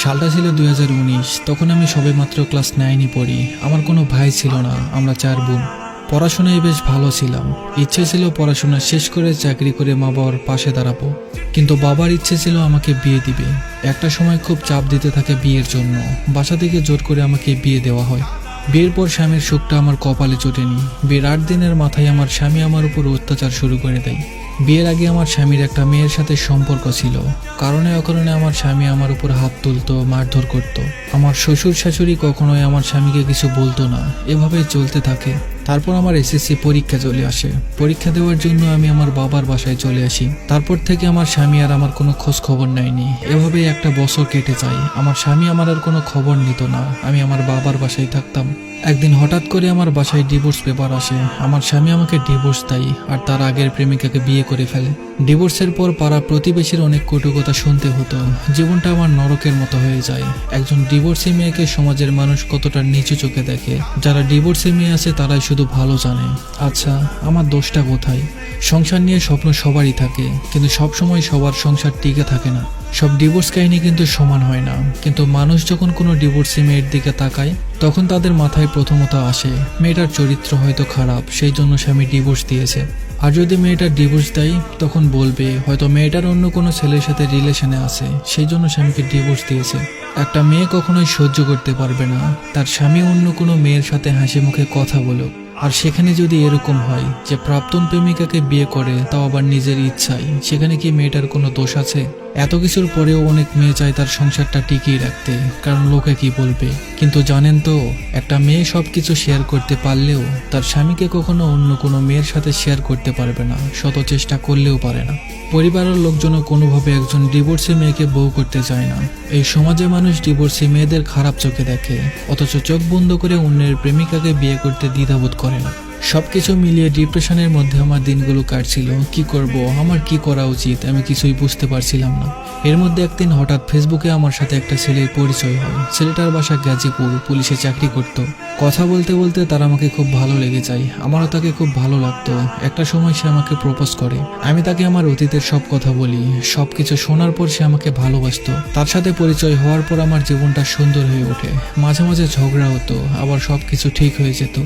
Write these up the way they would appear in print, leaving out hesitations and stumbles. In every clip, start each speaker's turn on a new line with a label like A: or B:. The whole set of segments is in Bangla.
A: সালটা ছিল 2019। তখন আমি সবেমাত্র ক্লাস 9-ই পড়ি। আমার কোনো ভাই ছিল না, আমরা 4 বোন। পড়াশোনায় বেশ ভালো ছিলাম। ইচ্ছে ছিল পড়াশোনা শেষ করে চাকরি করে মা বাবার পাশে দাঁড়াবো, কিন্তু বাবার ইচ্ছে ছিল আমাকে বিয়ে দিবে। একটা সময় খুব চাপ দিতে থাকে বিয়ের জন্য। বাসা থেকে জোর করে আমাকে বিয়ে দেওয়া হয়। বিয়ের পর স্বামীর সুখটা আমার কপালে জোটেনি। বিয়ের 8 দিনের মাথায় আমার স্বামী আমার উপর অত্যাচার শুরু করে দেয়। বিয়ের আগে আমার স্বামীর একটা মেয়ের সাথে সম্পর্ক ছিল। কারণে অকারণে আমার স্বামী আমার উপর হাত তুলতো, মারধর করত। আমার শ্বশুর শাশুড়ি কখনোই আমার স্বামীকে কিছু বলতো না। এভাবেই চলতে থাকে। তারপর আমার এসএসসি পরীক্ষা চলে আসে। পরীক্ষা দেওয়ার জন্য আমি আমার বাবার বাসায় চলে আসি। তারপর থেকে আমার স্বামী আর আমার কোনো খোঁজ খবর নেয়নি। এভাবেই একটা বছর কেটে যায়। আমার স্বামী আমার আর কোনো খবর নিত না। আমি আমার বাবার বাসায় থাকতাম। একদিন হঠাৎ করে আমার বাসায় ডিভোর্স পেপার আসে। আমার স্বামী আমাকে ডিভোর্স দেয় আর তার আগের প্রেমিকাকে বিয়ে করে ফেলে। ডিভোর্সের পর পাড়া প্রতিবেশীর অনেক কটু কথা শুনতে হতো। জীবনটা আমার নরকের মতো হয়ে যায়। একজন ডিভোর্সি মেয়েকে সমাজের মানুষ কতটা নিচু চোখে দেখে। যারা ডিভোর্সি মেয়ে আছে তারাই শুধু ভালো জানে। আচ্ছা, আমার দোষটা কোথায়? সংসার নিয়ে স্বপ্ন সবারই থাকে, কিন্তু সবসময় সবার সংসার টিকে থাকে না। সব ডিভোর্স কাহিনী কিন্তু সমান হয় না। কিন্তু মানুষ যখন কোনো ডিভোর্সি মেয়ের দিকে তাকায়, তখন তাদের মাথায় প্রথমত আসে মেয়েটার চরিত্র হয়তো খারাপ, সেই জন্য স্বামী ডিভোর্স দিয়েছে। আর যদি মেয়েটার ডিভোর্স দেয়, তখন বলবে হয়তো মেয়েটার অন্য কোনো ছেলের সাথে রিলেশনে আছে, সেই জন্য স্বামীকে ডিভোর্স দিয়েছে। একটা মেয়ে কখনোই সহ্য করতে পারবে না তার স্বামী অন্য কোনো মেয়ের সাথে হাসি মুখে কথা বলুক। আর সেখানে যদি এরকম হয় যে প্রাক্তন প্রেমিকাকে বিয়ে করে, তাও আবার নিজের ইচ্ছায়, সেখানে কি মেয়েটার কোনো দোষ আছে? এত কিছুর পরেও অনেক মেয়ে চায় তার সংসারটা টিকিয়ে রাখতে, কারণ লোকে কি বলবে। কিন্তু জানেন তো, একটা মেয়ে সবকিছু শেয়ার করতে পারলেও তার স্বামীকে কখনো অন্য কোনো মেয়ের সাথে শেয়ার করতে পারবে না, শত চেষ্টা করলেও পারে না। পরিবারের লোকজনও কোনোভাবে একজন ডিভোর্সি মেয়েকে বউ করতে চায় না। এই সমাজে মানুষ ডিভোর্সি মেয়েদের খারাপ চোখে দেখে, অথচ চোখ বন্ধ করে অন্যের প্রেমিকাকে বিয়ে করতে দ্বিধাবোধ করে না। সবকিছু মিলিয়ে ডিপ্রেশনের মধ্যে আমার দিনগুলো কাটছিল। কি করব, আমার কি করা উচিত, আমি কিছুই বুঝতে পারছিলাম না। এর মধ্যে একদিন হঠাৎ ফেসবুকে আমার সাথে একটা ছেলের পরিচয় হয়। ছেলেটার বাসা গাজীপুর, পুলিশে চাকরি করত। কথা বলতে বলতে তার আমাকে খুব ভালো লেগে যায়। আমারও তাকে খুব ভালো লাগতো। একটা সময় সে আমাকে প্রপোজ করে। আমি তাকে আমার অতীতের সব কথা বলি। সবকিছু শোনার পর সে আমাকে ভালোবাসতো। তার সাথে পরিচয় হওয়ার পর আমার জীবনটা সুন্দর হয়ে ওঠে। মাঝে মাঝে ঝগড়া হতো, আবার সবকিছু ঠিক হয়ে যেত।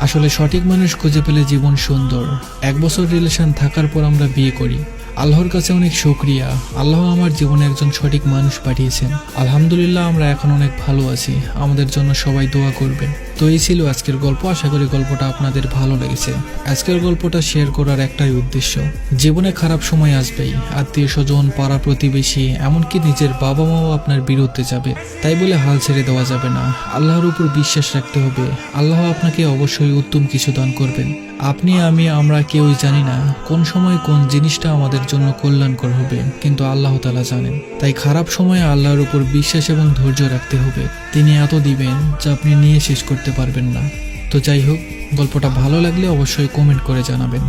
A: আসলে সঠিক মানুষ খুঁজে পেলে জীবন সুন্দর। 1 বছর রিলেশন থাকার পর আমরা বিয়ে করি। আল্লাহর কাছে অনেক শুকরিয়া, আল্লাহ আমার জীবনে একজন সঠিক মানুষ পাঠিয়েছেন। আলহামদুলিল্লাহ, আমরা এখন অনেক ভালো আছি। আমাদের জন্য সবাই দোয়া করবেন। তো এই ছিল আজকের গল্প। আশা করি গল্পটা আপনাদের ভালো লেগেছে। আজকের গল্পটা শেয়ার করার একটাই উদ্দেশ্য, জীবনে খারাপ সময় আসবেই। আত্মীয় স্বজন, পাড়া প্রতিবেশী, এমনকি নিজের বাবা মাও আপনার বিরুদ্ধে যাবে। তাই বলে হাল ছেড়ে দেওয়া যাবে না। আল্লাহর উপর বিশ্বাস রাখতে হবে। আল্লাহ আপনাকে অবশ্যই উত্তম কিছু দান করবেন। আপনি, আমি, আমরা কেউই জানি না কোন সময় কোন জিনিসটা আমাদের জন্য কল্যাণকর হবে, কিন্তু আল্লাহ তাআলা জানেন। তাই খারাপ সময়ে আল্লাহর উপর বিশ্বাস এবং ধৈর্য রাখতে হবে। তিনি এত দিবেন যা আপনি নিয়ে শেষ করতে পারবেন না। তো যাই হোক, গল্পটা ভালো লাগলে অবশ্যই কমেন্ট করে জানাবেন।